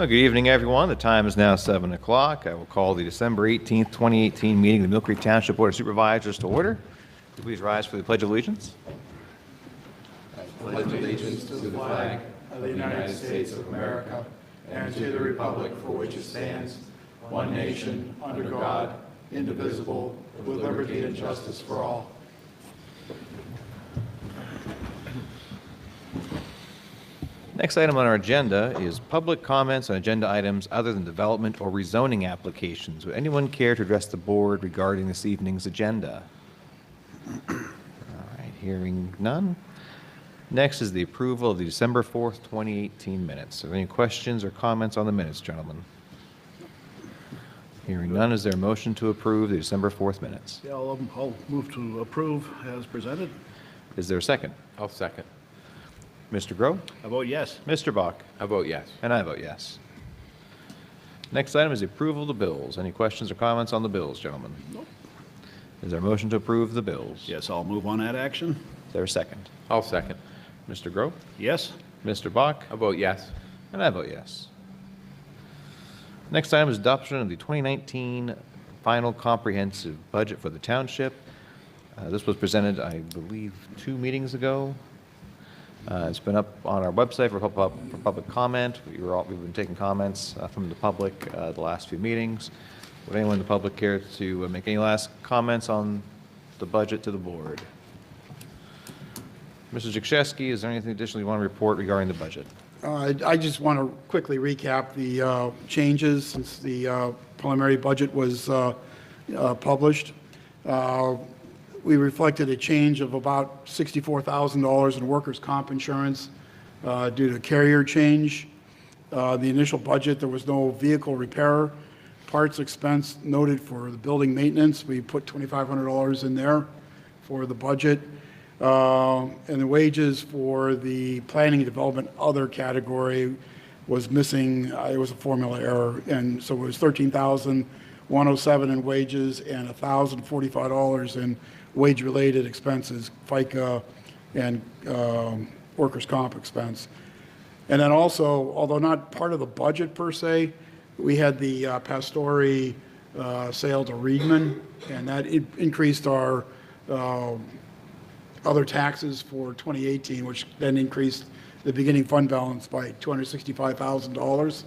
Well, good evening, everyone. The time is now 7 o'clock. I will call the December 18th, 2018 meeting of the Millcreek Township Board of Supervisors to order. Would you please rise for the Pledge of Allegiance? I pledge allegiance to the flag of the United States of America and to the republic for which it stands, one nation, under God, indivisible, with liberty and justice for all. Next item on our agenda is public comments on agenda items other than development or rezoning applications. Would anyone care to address the board regarding this evening's agenda? All right, hearing none. Next is the approval of the December 4th, 2018 minutes. Are there any questions or comments on the minutes, gentlemen? Hearing none, is there a motion to approve the December 4th minutes? Yeah, I'll move to approve as presented. Is there a second? I'll second. Mr. Groh? I vote yes. Mr. Bach? I vote yes. And I vote yes. Next item is the approval of the bills. Any questions or comments on the bills, gentlemen? Nope. Is there a motion to approve the bills? Yes, I'll move on that action. Is there a second? I'll second. Mr. Groh? Yes. Mr. Bach? I vote yes. And I vote yes. Next item is adoption of the 2019 final comprehensive budget for the township. This was presented, I believe, 2 meetings ago. It's been up on our website for public comment. We've been taking comments from the public the last few meetings. Would anyone in the public care to make any last comments on the budget to the board? Mr. Jakshewski, is there anything additional you want to report regarding the budget? I just want to quickly recap the changes since the preliminary budget was published. We reflected a change of about $64,000 in workers' comp insurance due to carrier change. The initial budget, there was no vehicle repair parts expense noted for the building maintenance. We put $2,500 in there for the budget. And the wages for the planning and development other category was missing. It was a formula error. And so it was $13,107 in wages and $1,045 in wage-related expenses, FICA and workers' comp expense. And then also, although not part of the budget per se, we had the Pastori sale to Reedman, and that increased our other taxes for 2018, which then increased the beginning fund balance by $265,000.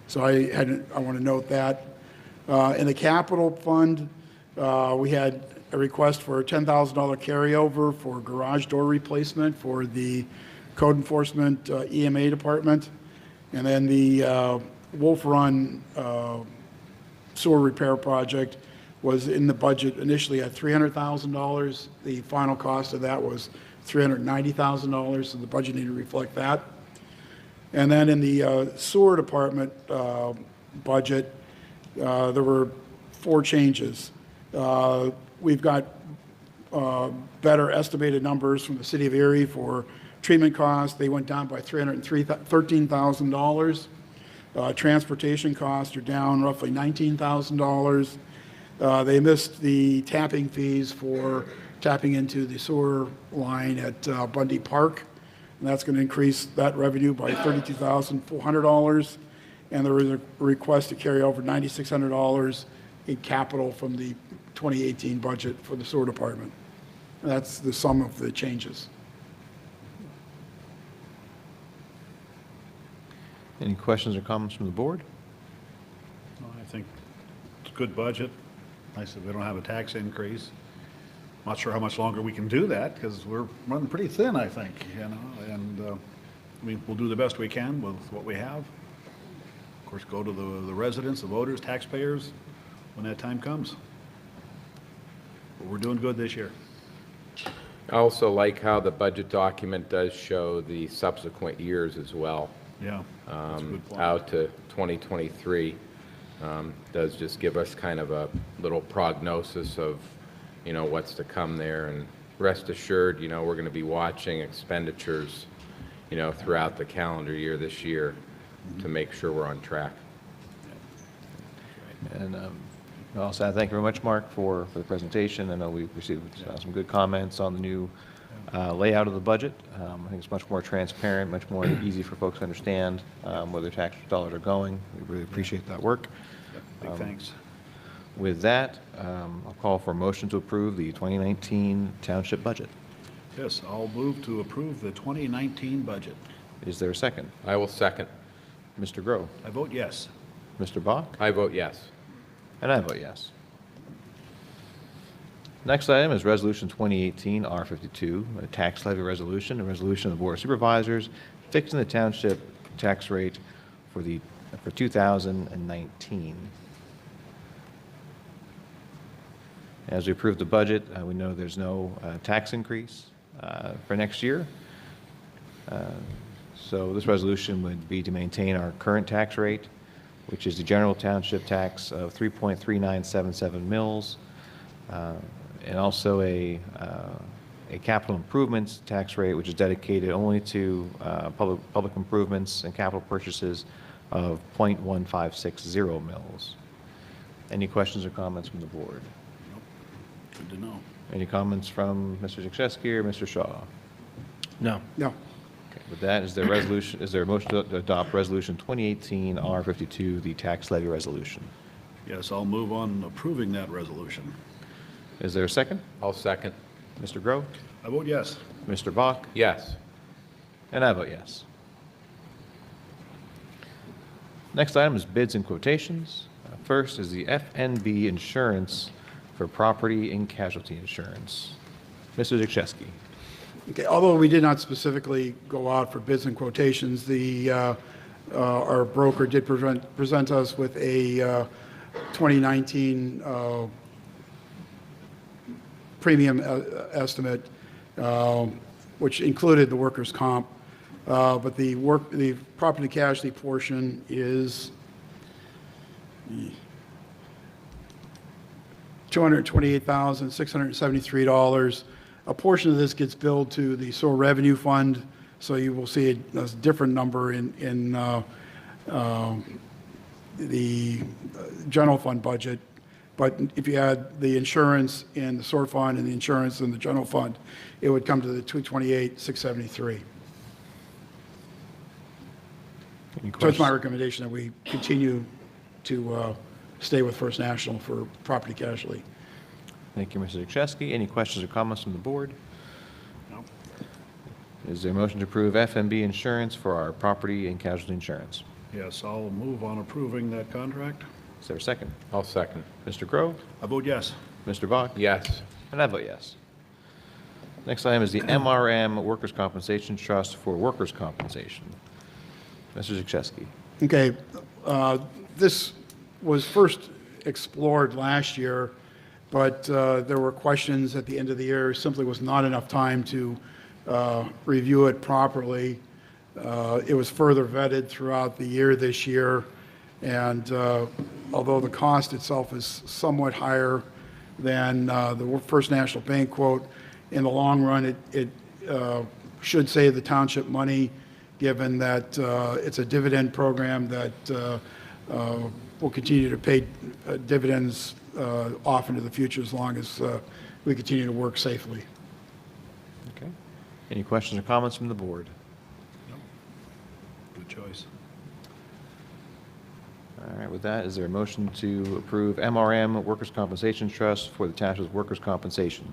So I want to note that. In the capital fund, we had a request for a $10,000 carryover for garage door replacement for the code enforcement EMA department. And then the Wolf Run sewer repair project was in the budget initially at $300,000. The final cost of that was $390,000, so the budget needed to reflect that. And then in the sewer department budget, there were 4 changes. We've got better estimated numbers from the city of Erie for treatment costs. They went down by $13,000. Transportation costs are down roughly $19,000. They missed the tapping fees for tapping into the sewer line at Bundy Park, and that's going to increase that revenue by $32,400. And there was a request to carry over $9,600 in capital from the 2018 budget for the sewer department. And that's the sum of the changes. Any questions or comments from the board? I think it's a good budget. Nice that we don't have a tax increase. Not sure how much longer we can do that because we're running pretty thin, I think, and we'll do the best we can with what we have. Of course, go to the residents, the voters, taxpayers when that time comes. But we're doing good this year. I also like how the budget document does show the subsequent years as well. Yeah, that's a good point. Out to 2023. Does just give us kind of a little prognosis of, what's to come there. And rest assured, we're going to be watching expenditures, throughout the calendar year this year to make sure we're on track. And also, thank you very much, Mark, for the presentation. I know we received some good comments on the new layout of the budget. I think it's much more transparent, much more easy for folks to understand where their tax dollars are going. We really appreciate that work. Big thanks. With that, I'll call for a motion to approve the 2019 township budget. Yes, I'll move to approve the 2019 budget. Is there a second? I will second. Mr. Grove? I vote yes. Mr. Bach? I vote yes. And I vote yes. Next item is Resolution 2018 R52, a tax levy resolution, a resolution of the Board of Supervisors fixing the township tax rate for 2019. As we approve the budget, we know there's no tax increase for next year. So this resolution would be to maintain our current tax rate, which is the general township tax of 3.3977 mils, and also a capital improvements tax rate, which is dedicated only to public improvements and capital purchases of 0.1560 mils. Any questions or comments from the board? Good to know. Any comments from Mr. Zakrzewski or Mr. Shaw? No. No. Okay, with that, is there a motion to adopt Resolution 2018 R52, the tax levy resolution? Yes, I'll move on approving that resolution. Is there a second? I'll second. Mr. Grove? I vote yes. Mr. Bach? Yes. And I vote yes. Next item is bids and quotations. First is the FNB insurance for property and casualty insurance. Mr. Zakrzewski. Okay, although we did not specifically go out for bids and quotations, our broker did present us with a 2019 premium estimate, which included the workers' comp, but the property casualty portion is $228,673. A portion of this gets billed to the sewer revenue fund, so you will see a different number in the general fund budget. But if you add the insurance in the sewer fund and the insurance in the general fund, it would come to the $228,673. Any So it's my questions? recommendation that we continue to stay with First National for property casualty. Thank you, Mr. Zakrzewski. Any questions or comments from the board? No. Is there a motion to approve FNB insurance for our property and casualty insurance? Yes, I'll move on approving that contract. Is there a second? I'll second. Mr. Grove? I vote yes. Mr. Bach? Yes. And I vote yes. Next item is the MRM Workers' Compensation Trust for workers' compensation. Mr. Zakrzewski. Okay, this was first explored last year, but there were questions at the end of the year. Simply was not enough time to review it properly. It was further vetted throughout the year this year, and although the cost itself is somewhat higher than the First National Bank quote, in the long run, it should save the township money, given that it's a dividend program that will continue to pay dividends off into the future as long as we continue to work safely. Okay. Any questions or comments from the board? Good choice. All right, with that, is there a motion to approve MRM Workers' Compensation Trust for the township's workers' compensation?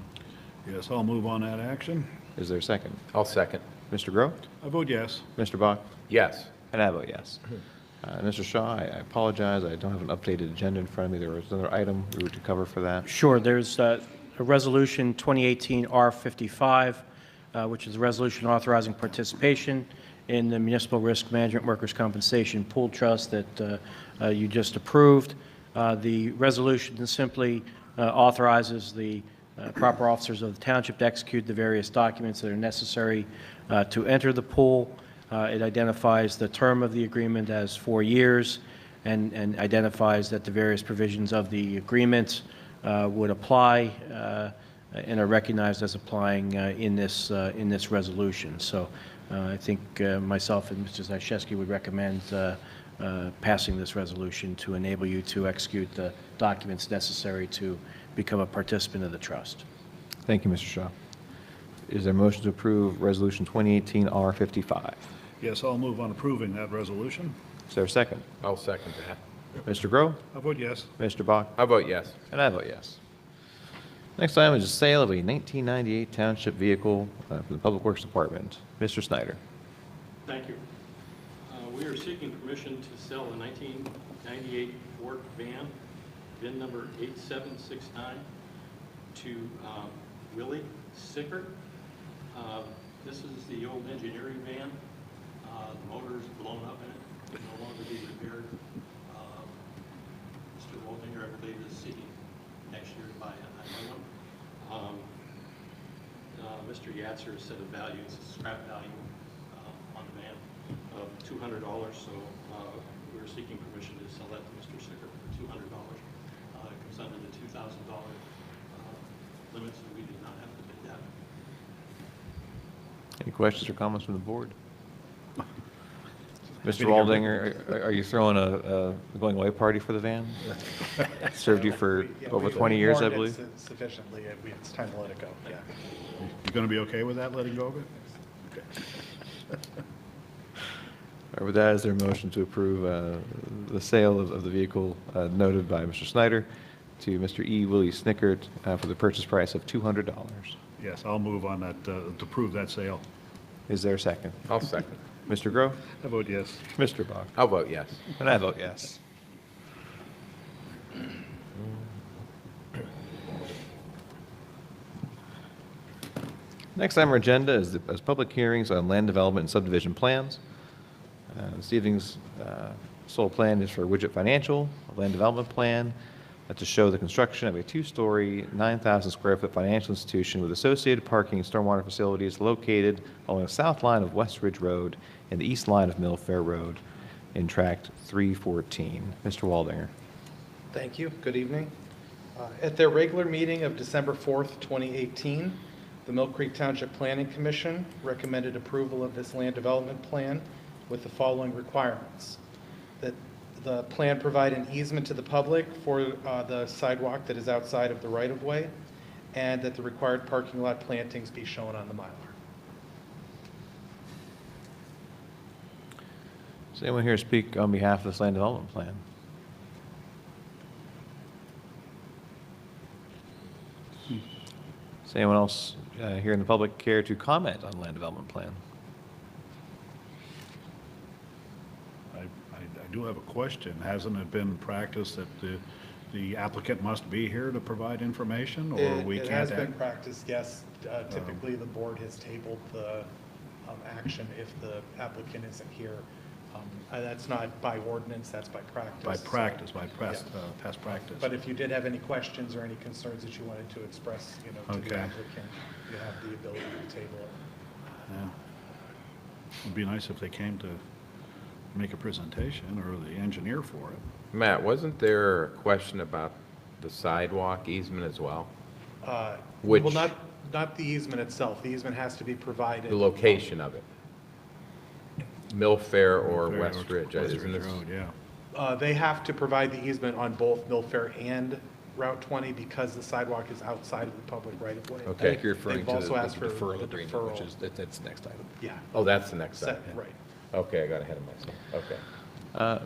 Yes, I'll move on that action. Is there a second? I'll second. Mr. Grove? I vote yes. Mr. Bach? Yes. And I vote yes. Mr. Shaw, I apologize, I don't have an updated agenda in front of me. There was another item we were to cover for that. Sure, there's a resolution 2018 R55, which is a resolution authorizing participation in the Municipal Risk Management Workers' Compensation Pool Trust that you just approved. The resolution simply authorizes the proper officers of the township to execute the various documents that are necessary to enter the pool. It identifies the term of the agreement as 4 years and identifies that the various provisions of the agreement would apply and are recognized as applying in this resolution. So I think myself and Mr. Zakrzewski would recommend passing this resolution to enable you to execute the documents necessary to become a participant of the trust. Thank you, Mr. Shaw. Is there a motion to approve Resolution 2018-R55? Yes, I'll move on approving that resolution. Is there a second? I'll second that. Mr. Groh? I vote yes. Mr. Bach? I vote yes. And I vote yes. Next item is the sale of a 1998 township vehicle for the Public Works Department. Mr. Snyder. Thank you. We are seeking permission to sell a 1998 Ford van, VIN number 8769, to Willie Sickert. This is the old engineering van. The motor's blown up in it, can no longer be repaired. Mr. Woldinger, I believe, is seeking next year to buy a new one. Mr. Yatzer set a value, it's a scrap value on the van of $200, so we're seeking permission to sell that to Mr. Sickert for $200. It comes under the $2,000 limit, so we did not have to bid that. Any questions or comments from the board? Mr. Waldinger, are you throwing a going away party for the van? Served you for over 20 years, I believe? Sufficiently, it's time to let it go, yeah. You going to be okay with that, letting go of it? Okay. All right, with that, is there a motion to approve the sale of the vehicle noted by Mr. Snyder to Mr. E. Willie Snickert for the purchase price of $200? Yes, I'll move on that, to approve that sale. Is there a second? I'll second. Mr. Groh? I vote yes. Mr. Bach? I'll vote yes. And I vote yes. Next item on our agenda is public hearings on land development and subdivision plans. This evening's sole plan is for Widget Financial, a land development plan to show the construction of a two-story, 9,000 square foot financial institution with associated parking and stormwater facilities located along the south line of West Ridge Road and the east line of Millfair Road in Tract 314. Mr. Waldinger. Thank you. Good evening. At their regular meeting of December 4th, 2018, the Millcreek Township Planning Commission recommended approval of this land development plan with the following requirements: that the plan provide an easement to the public for the sidewalk that is outside of the right-of-way, and that the required parking lot plantings be shown on the Mylar. Does anyone here speak on behalf of this land development plan? Does anyone else here in the public care to comment on land development plan? I do have a question. Hasn't it been practiced that the applicant must be here to provide information, or we can't? It has been practiced, yes. Typically, the board has tabled the action if the applicant isn't here. That's not by ordinance, that's by practice. By practice, by past practice. But if you did have any questions or any concerns that you wanted to express, to the Okay. applicant, you have the ability to table it. Yeah. It'd be nice if they came to make a presentation, or the engineer for it. Matt, wasn't there a question about the sidewalk easement as well? Well, Which- not the easement itself. The easement has to be provided. The location of it? Millfair or Fair, West Ridge? West Isn't Ridge this- Road, yeah. They have to provide the easement on both Millfair and Route 20 because the sidewalk is outside of the public right-of-way. I Okay. think you're referring They've to also asked the for deferral the agreement, deferral. which is, that's the next item. Yeah. Oh, that's the next Set- item. Right. Okay, I got ahead of myself. Okay.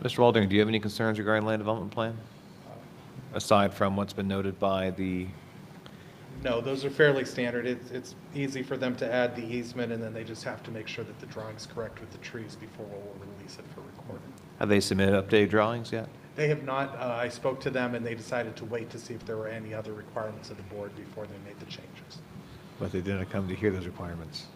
Mr. Waldinger, do you have any concerns regarding land development plan? Aside from what's been noted by the, No, those are fairly standard. It's easy for them to add the easement, and then they just have to make sure that the drawing's correct with the trees before we'll release it for recording. have they submitted updated drawings yet? They have not. I spoke to them, and they decided to wait to see if there were any other requirements of the board before they made the changes. But they didn't come to hear those requirements.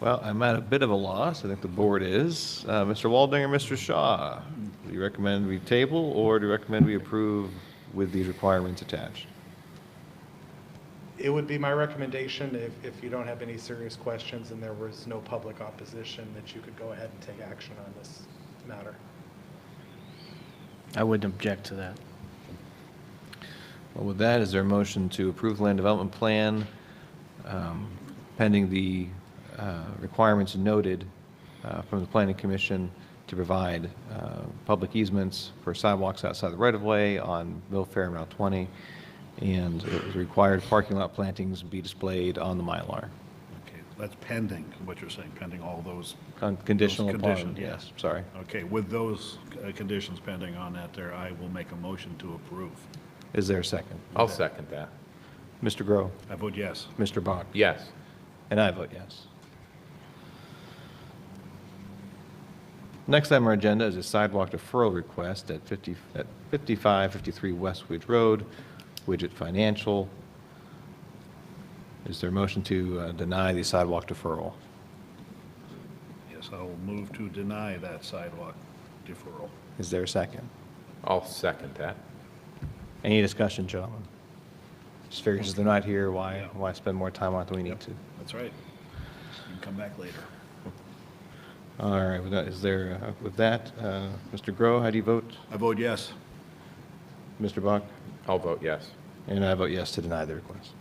Well, I'm at a bit of a loss. I think the board is. Mr. Waldinger, Mr. Shaw, do you recommend we table, or do you recommend we approve with these requirements attached? It would be my recommendation, if you don't have any serious questions and there was no public opposition, that you could go ahead and take action on this matter. I wouldn't object to that. Well, with that, is there a motion to approve the land development plan pending the requirements noted from the Planning Commission to provide public easements for sidewalks outside the right-of-way on Mill Fair Route 20, and it was required parking lot plantings be displayed on the Mylar. Okay, that's pending, what you're saying, pending all those. Conditional those upon, conditions, yes, sorry. Okay, with those conditions pending on that there, I will make a motion to approve. Is there a second? I'll second that. Mr. Groh? I vote yes. Mr. Bach? Yes. And I vote yes. Next item on our agenda is a sidewalk deferral request at 5553 Westwood Road, Widget Financial. Is there a motion to deny the sidewalk deferral? Yes, I'll move to deny that sidewalk deferral. Is there a second? I'll second that. Any discussion, gentlemen? Just figures if they're not here, why spend more time on it than we need to? That's right. You can come back later. All right, is there, with that, Mr. Groh, how do you vote? I vote yes. Mr. Bach? I'll vote yes. And I vote yes to deny the request.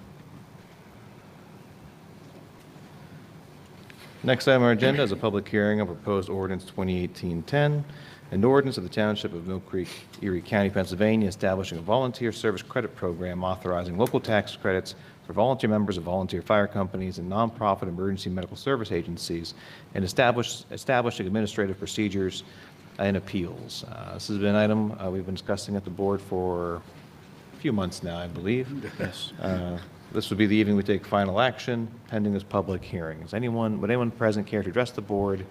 Next item on our agenda is a public hearing on proposed ordinance 2018-10, an ordinance of the Township of Millcreek, Erie County, Pennsylvania, establishing a volunteer service credit program authorizing local tax credits for volunteer members of volunteer fire companies and nonprofit emergency medical service agencies, and establishing administrative procedures and appeals. This has been an item we've been discussing at the board for a few months now, I believe. Yes. This would be the evening we take final action pending this public hearing. Would anyone present care to address the board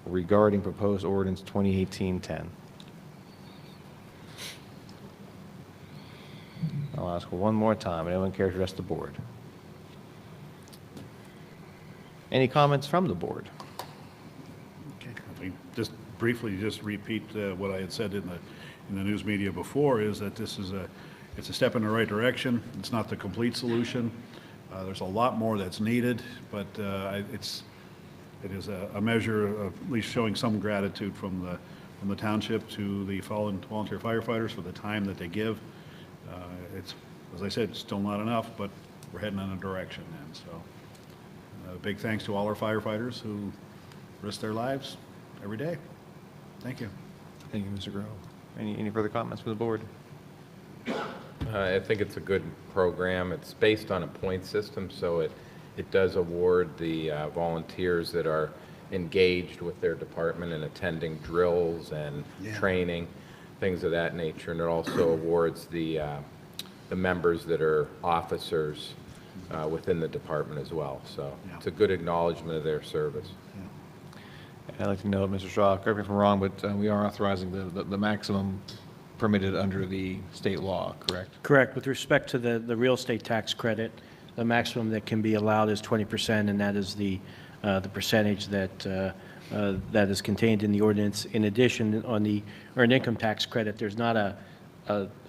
regarding proposed ordinance 2018-10? I'll ask one more time. Anyone care to address the board? Any comments from the board? Okay. I think just briefly, just repeat what I had said in the news media before, is that this is it's a step in the right direction. It's not the complete solution. There's a lot more that's needed, but it is a measure of at least showing some gratitude from the township to the volunteer firefighters for the time that they give. It's, as I said, still not enough, but we're heading in a direction, and so big thanks to all our firefighters who risk their lives every day. Thank you. Thank you, Mr. Groh. Any further comments from the board? I think it's a good program. It's based on a point system, so it does award the volunteers that are engaged with their department and attending drills and training, things of that nature. And it also awards the members that are officers within the department as well. So it's a good acknowledgement of their service. I'd like to note, Mr. Shaw, correct me if I'm wrong, but we are authorizing the maximum permitted under the state law, correct? Correct. With respect to the real estate tax credit, the maximum that can be allowed is 20%, and that is the percentage that is contained in the ordinance. In addition, on the earned income tax credit, there's not a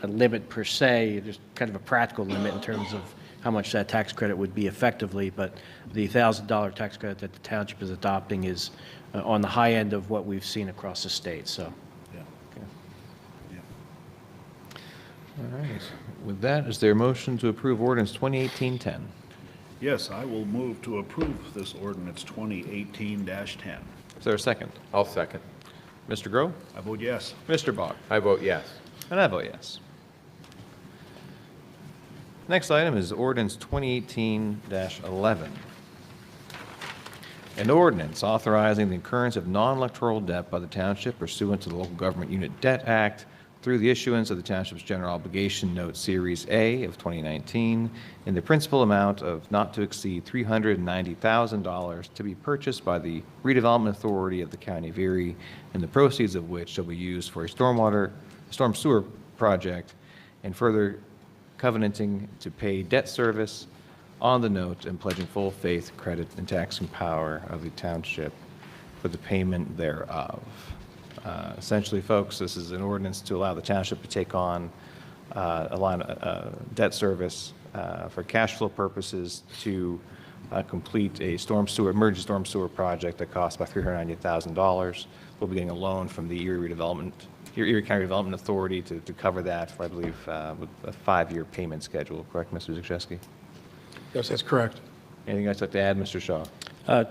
limit per se. There's kind of a practical limit in terms of how much that tax credit would be effectively, but the $1,000 tax credit that the township is adopting is on the high end of what we've seen across the state. So. All right. With that, is there a motion to approve ordinance 2018-10? Yes, I will move to approve this ordinance 2018-10. Is there a second? I'll second. Mr. Groh? I vote yes. Mr. Bach? I vote yes. And I vote yes. Next item is ordinance 2018-11. An ordinance authorizing the incurrence of non-electoral debt by the township pursuant to the Local Government Unit Debt Act through the issuance of the Township's General Obligation Note Series A of 2019 in the principal amount of not to exceed $390,000 to be purchased by the Redevelopment Authority of the County of Erie, and the proceeds of which shall be used for a storm sewer project, and further covenanting to pay debt service on the note and pledging full faith, credit, and taxing power of the township for the payment thereof. Essentially, folks, this is an ordinance to allow the township to take on a line of debt service for cash flow purposes to complete a emergency storm sewer project that costs about $390,000. We'll be getting a loan from the Erie County Redevelopment Authority to cover that for, I believe, with a 5-year payment schedule. Correct, Mr. Zagrzewski? Yes, that's correct. Anything else you'd like to add, Mr. Shaw?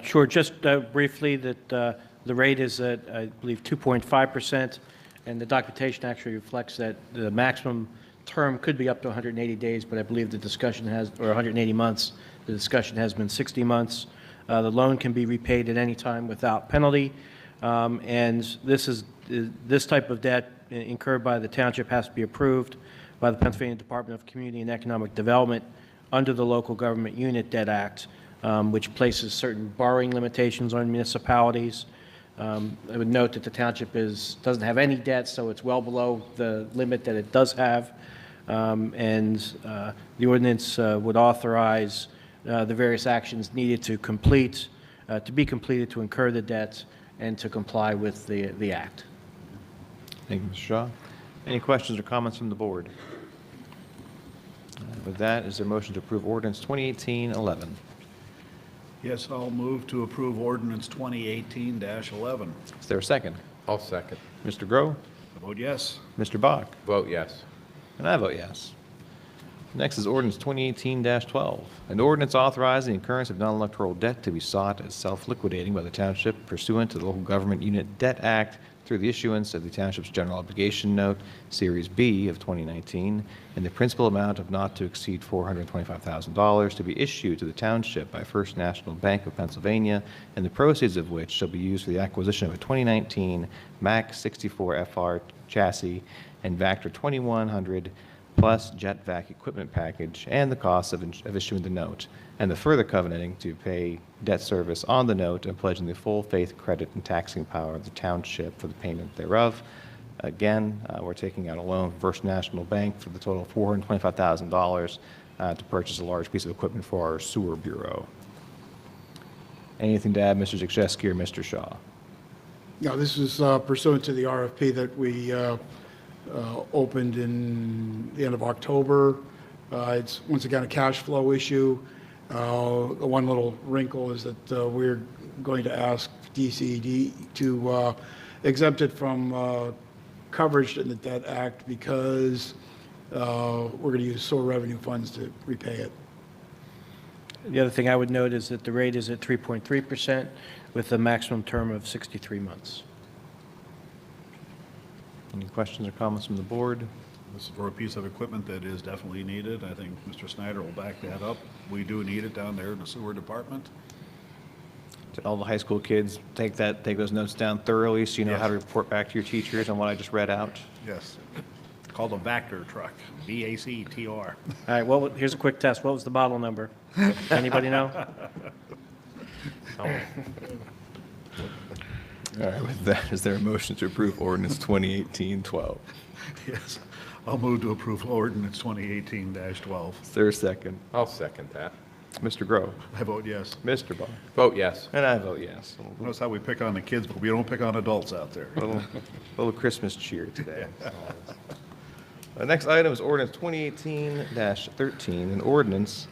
Sure. Just briefly, that The rate is at, I believe, 2.5%, and the documentation actually reflects that the maximum term could be up to 180 days, but I believe the discussion has, or 180 months, the discussion has been 60 months. The loan can be repaid at any time without penalty, and this type of debt incurred by the township has to be approved by the Pennsylvania Department of Community and Economic Development under the Local Government Unit Debt Act, which places certain borrowing limitations on municipalities. I would note that the township doesn't have any debt, so it's well below the limit that it does have. And the ordinance would authorize the various actions needed to be completed to incur the debt and to comply with the act. Thank you, Mr. Shaw. Any questions or comments from the board? With that, is there a motion to approve ordinance 2018-11? Yes, I'll move to approve ordinance 2018-11. Is there a second? I'll second. Mr. Groh? I vote yes. Mr. Bach? Vote yes. And I vote yes. Next is ordinance 2018-12, an ordinance authorizing the incurrence of non-electoral debt to be sought as self-liquidating by the township pursuant to the Local Government Unit Debt Act through the issuance of the township's general obligation note, Series B of 2019, in the principal amount of not to exceed $425,000 to be issued to the township by First National Bank of Pennsylvania, and the proceeds of which shall be used for the acquisition of a 2019 Mack 64 FR chassis and Vector 2100 plus jet vac equipment package, and the cost of issuing the note, and the further covenanting to pay debt service on the note and pledging the full faith, credit, and taxing power of the township for the payment thereof. Again, we're taking out a loan from First National Bank for the total of $425,000 to purchase a large piece of equipment for our sewer bureau. Anything to add, Mr. Zakrzewski or Mr. Shaw? Yeah, this is pursuant to the RFP that we opened in the end of October. It's, once again, a cash flow issue. The one little wrinkle is that we're going to ask DCED to exempt it from coverage in the Debt Act because we're going to use sewer revenue funds to repay it. The other thing I would note is that the rate is at 3.3% with a maximum term of 63 months. Any questions or comments from the board? This is for a piece of equipment that is definitely needed. I think Mr. Snyder will back that up. We do need it down there in the sewer department. To all the high school kids, take those notes down thoroughly so you know how to report back to your teachers on what I just read out. Yes. Called a Vector truck, V-A-C-T-R. All right, well, here's a quick test. What was the model number? Anybody know? All right, with that, is there a motion to approve ordinance 2018-12? Yes. I'll move to approve ordinance 2018-12. Is there a second? I'll second that. Mr. Groh? I vote yes. Mr. Bach? Vote yes. And I vote yes. Notice how we pick on the kids, but we don't pick on adults out there. A little Christmas cheer today. The next item is ordinance 2018-13, an ordinance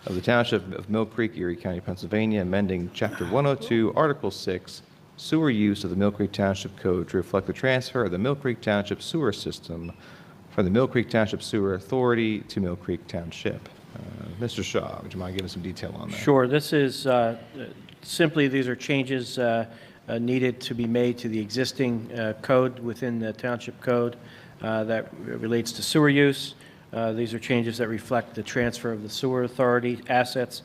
of the Township of Millcreek, Erie County, Pennsylvania, amending Chapter 102, Article 6, sewer use of the Millcreek Township Code to reflect the transfer of the Millcreek Township sewer system from the Millcreek Township Sewer Authority to Millcreek Township. Mr. Shaw, would you mind giving some detail on that? Sure. This is simply, these are changes needed to be made to the existing code within the Township Code that relates to sewer use. These are changes that reflect the transfer of the sewer authority assets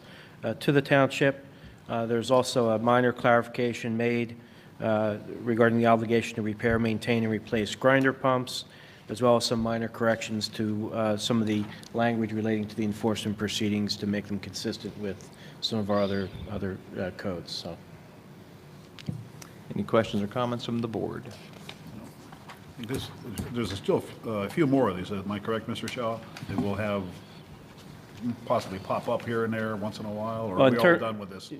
to the township. There's also a minor clarification made regarding the obligation to repair, maintain, and replace grinder pumps, as well as some minor corrections to some of the language relating to the enforcement proceedings to make them consistent with some of our other codes. So, Any questions or comments from the board? There's still a few more of these, am I correct, Mr. Shaw? They will have possibly pop up here and there once in a while, or are we all done with this?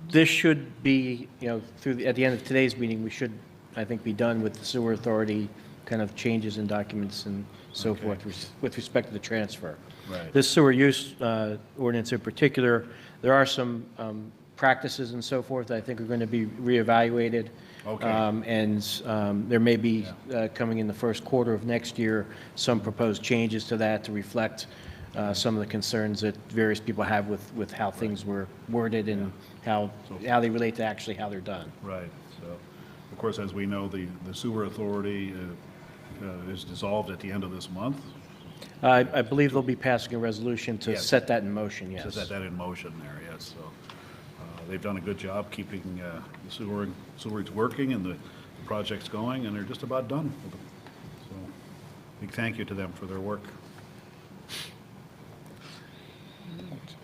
This should be, at the end of today's meeting, we should, I think, be done with the sewer authority kind of changes in documents and so forth with respect to the transfer. Right. This sewer use ordinance in particular, there are some practices and so forth that I think are going to be reevaluated. Okay. And there may be, coming in the first quarter of next year, some proposed changes to that to reflect some of the concerns that various people have with how things were worded and how they relate to actually how they're done. Right, Of course, as we know, the sewer authority is dissolved at the end of this month. I believe they'll be passing a resolution to Yes. set that in motion, yes. To set that in motion there, yes. So they've done a good job keeping the sewerage working and the project's going, and they're just about done with it. So big thank you to them for their work.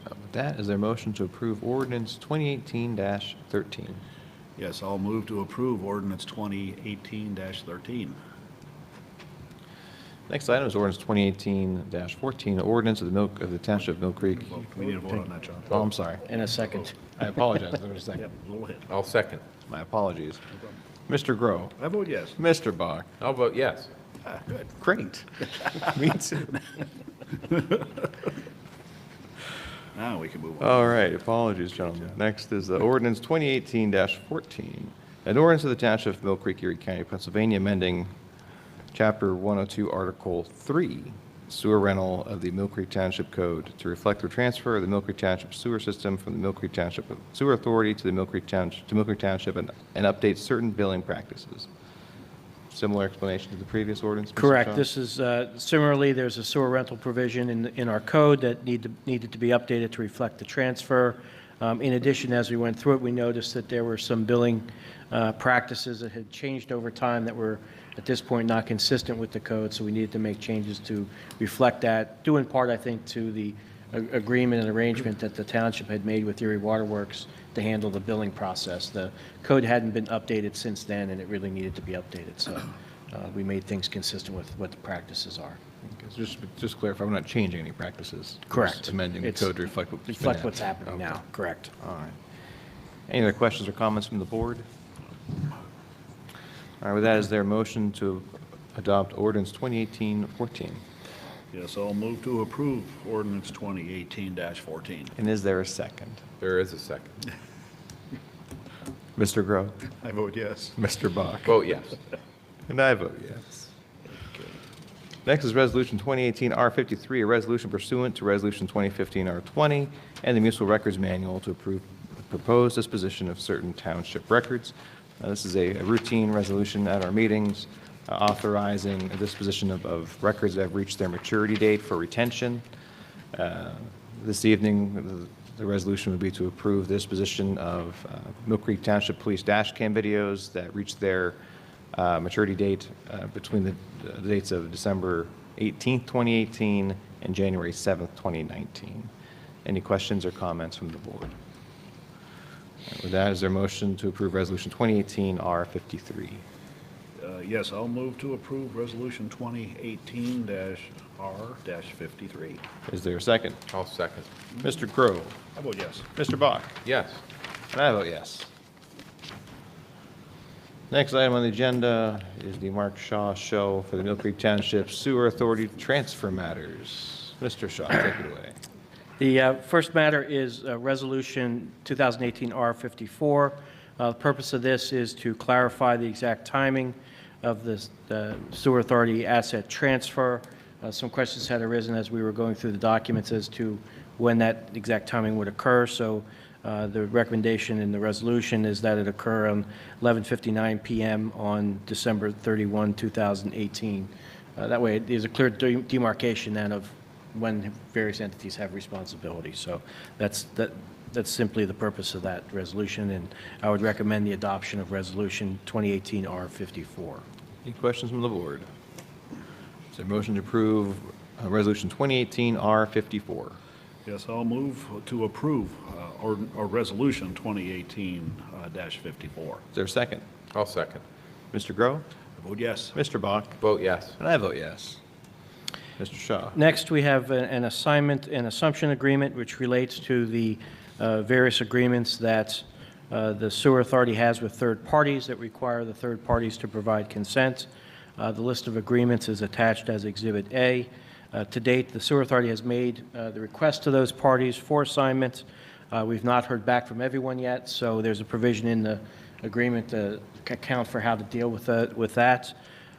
With that, is there a motion to approve ordinance 2018-13? Yes, I'll move to approve ordinance 2018-13. Next item is ordinance 2018-14, ordinance of the Township of Millcreek. Well, we need a vote on that, John. Oh, I'm sorry. In a second. I apologize. There was a second. Yep, a little hit. I'll second. My apologies. Mr. Grow. I vote yes. Mr. Bach. I'll vote yes. Good. Great. Me too. Now we can move on. All right, apologies, gentlemen. Next is ordinance 2018-14, an ordinance of the Township of Millcreek, Erie County, Pennsylvania, amending Chapter 102, Article 3, sewer rental of the Millcreek Township Code to reflect the transfer of the Millcreek Township sewer system from the Millcreek Township Sewer Authority to the Millcreek Township and update certain billing practices. Similar explanation to the previous ordinance, Mr. Correct. Shaw? This is, similarly, there's a sewer rental provision in our code that needed to be updated to reflect the transfer. In addition, as we went through it, we noticed that there were some billing practices that had changed over time that were, at this point, not consistent with the code, so we needed to make changes to reflect that, due in part, I think, to the agreement and arrangement that the township had made with Erie Waterworks to handle the billing process. The code hadn't been updated since then, and it really needed to be updated, so we made things consistent with what the practices are. Okay, so just clarify, we're not changing any practices. We're Correct. just amending the It's code to reflect what's been Reflect what's happening Okay. now, correct. All right. Any other questions or comments from the board? All right, with that, is there a motion to adopt ordinance 2018-14? Yes, I'll move to approve ordinance 2018-14. And is there a second? There is a second. Mr. Grow? I vote yes. Mr. Bach? Vote yes. And I vote yes. Next is Resolution 2018-R53, a resolution pursuant to Resolution 2015-R20 and the Municipal Records Manual to approve the proposed disposition of certain township records. This is a routine resolution at our meetings authorizing a disposition of records that have reached their maturity date for retention. This evening, the resolution would be to approve the disposition of Millcreek Township Police dash cam videos that reached their maturity date between the dates of December 18th, 2018 and January 7th, 2019. Any questions or comments from the board? With that, is there a motion to approve Resolution 2018-R53? Yes, I'll move to approve resolution 2018-R-53. Is there a second? I'll second. Mr. Crowe? I vote yes. Mr. Bach? Yes. And I vote yes. Next item on the agenda is the Mark Shaw Show for the Millcreek Township Sewer Authority transfer matters. Mr. Shaw, take it away. The first matter is Resolution 2018-R54. The purpose of this is to clarify the exact timing of the Sewer Authority asset transfer. Some questions had arisen as we were going through the documents as to when that exact timing would occur. So the recommendation in the resolution is that it occur on 11:59 p.m. on December 31, 2018. That way, there's a clear demarcation then of when various entities have responsibility. So that's simply the purpose of that resolution, and I would recommend the adoption of Resolution 2018-R54. Any questions from the board? Is there a motion to approve Resolution 2018-R54? Yes, I'll move to approve or resolution 2018-54. Is there a second? I'll second. Mr. Grow? I vote yes. Mr. Bach? Vote yes. And I vote yes. Mr. Shaw? Next, we have an assignment and assumption agreement, which relates to the various agreements that the Sewer Authority has with third parties that require the third parties to provide consent. The list of agreements is attached as Exhibit A. To date, the Sewer Authority has made the request to those parties for assignment. We've not heard back from everyone yet, so there's a provision in the agreement to account for how to deal with that.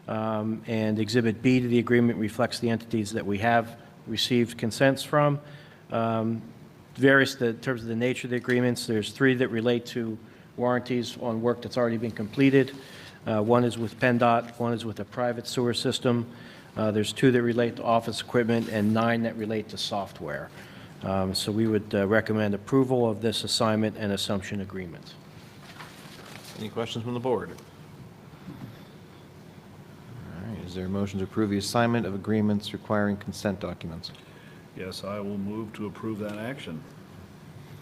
And Exhibit B to the agreement reflects the entities that we have received consents from. In terms of the nature of the agreements, there's 3 that relate to warranties on work that's already been completed. One is with PennDOT, one is with a private sewer system. There's 2 that relate to office equipment and 9 that relate to software. So we would recommend approval of this assignment and assumption agreement. Any questions from the board? All right, is there a motion to approve the assignment of agreements requiring consent documents? Yes, I will move to approve that action.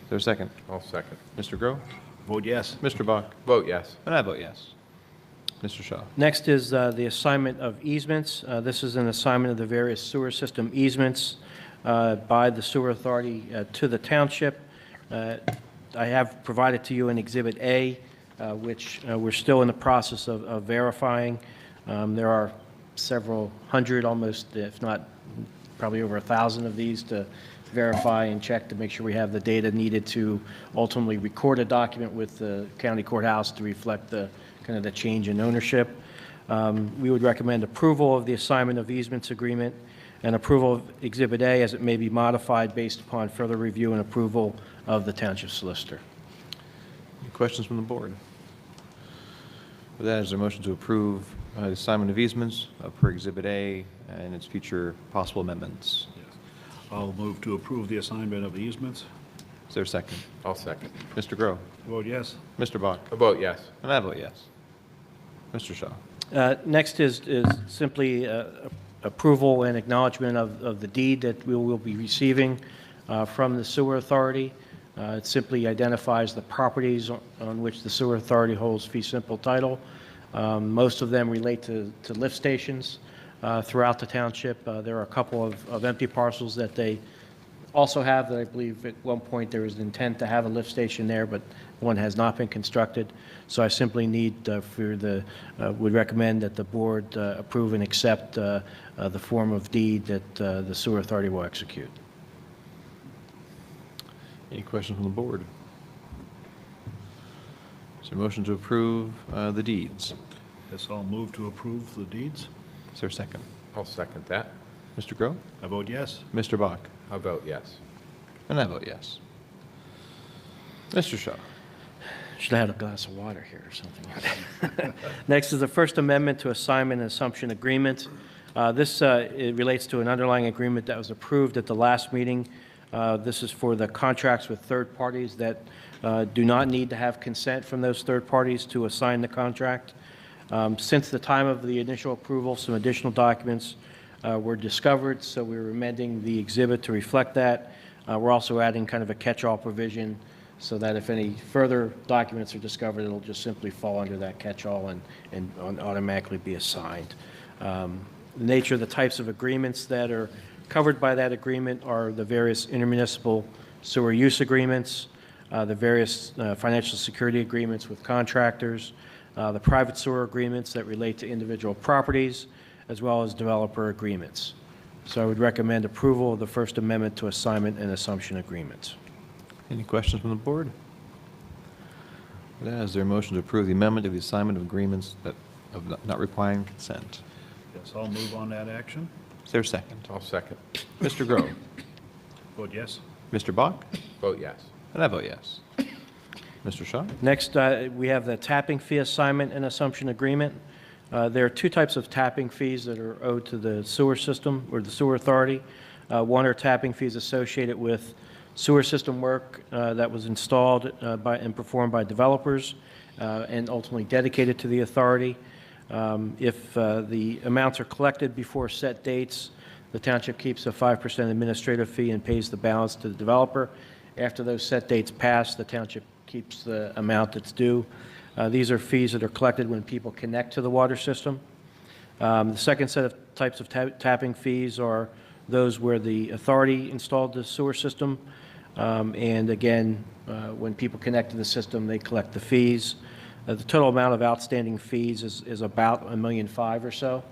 Is there a second? I'll second. Mr. Groh? Vote yes. Mr. Bach? Vote yes. And I vote yes. Mr. Shaw? Next is the assignment of easements. This is an assignment of the various sewer system easements by the sewer authority to the township. I have provided to you an Exhibit A, which we're still in the process of verifying. There are several hundred, almost, if not probably over 1,000 of these to verify and check to make sure we have the data needed to ultimately record a document with the county courthouse to reflect the kind of the change in ownership. We would recommend approval of the assignment of easements agreement and approval of Exhibit A as it may be modified based upon further review and approval of the township solicitor. Any questions from the board? With that, is there a motion to approve the assignment of easements per Exhibit A and its future possible amendments? Yes. I'll move to approve the assignment of easements. Is there a second? I'll second. Mr. Groh? Vote yes. Mr. Bach? I vote yes. And I vote yes. Mr. Shaw? Next is simply approval and acknowledgement of the deed that we will be receiving from the sewer authority. It simply identifies the properties on which the sewer authority holds fee simple title. Most of them relate to lift stations throughout the township. There are a couple of empty parcels that they also have that I believe at one point there was intent to have a lift station there, but one has not been constructed. So I simply need would recommend that the board approve and accept the form of deed that the sewer authority will execute. Any questions from the board? Is there a motion to approve the deeds? Yes, I'll move to approve the deeds. Is there a second? I'll second that. Mr. Groh? I vote yes. Mr. Bach? I vote yes. And I vote yes. Mr. Shaw? Should have had a glass of water here or something. Next is the First Amendment to Assignment and Assumption Agreement. This it relates to an underlying agreement that was approved at the last meeting. This is for the contracts with third parties that do not need to have consent from those third parties to assign the contract. Since the time of the initial approval, some additional documents were discovered, so we're amending the exhibit to reflect that. We're also adding kind of a catch-all provision so that if any further documents are discovered, it'll just simply fall under that catch-all and automatically be assigned. The nature of the types of agreements that are covered by that agreement are the various intermunicipal sewer use agreements, the various financial security agreements with contractors, the private sewer agreements that relate to individual properties, as well as developer agreements. So I would recommend approval of the First Amendment to Assignment and Assumption Agreements. Any questions from the board? With that, is there a motion to approve the amendment to the assignment of agreements that of not requiring consent? Yes, I'll move on that action. Is there a second? I'll second. Mr. Groh? Vote yes. Mr. Bach? Vote yes. And I vote yes. Mr. Shaw? Next, we have the tapping fee assignment and assumption agreement. There are 2 types of tapping fees that are owed to the sewer system or the sewer authority. One are tapping fees associated with sewer system work that was installed and performed by developers and ultimately dedicated to the authority. If the amounts are collected before set dates, the township keeps a 5% administrative fee and pays the balance to the developer. After those set dates pass, the township keeps the amount that's due. These are fees that are collected when people connect to the water system. The second set of types of tapping fees are those where the authority installed the sewer system. And again, when people connect to the system, they collect the fees. The total amount of outstanding fees is about $1.5 million or so.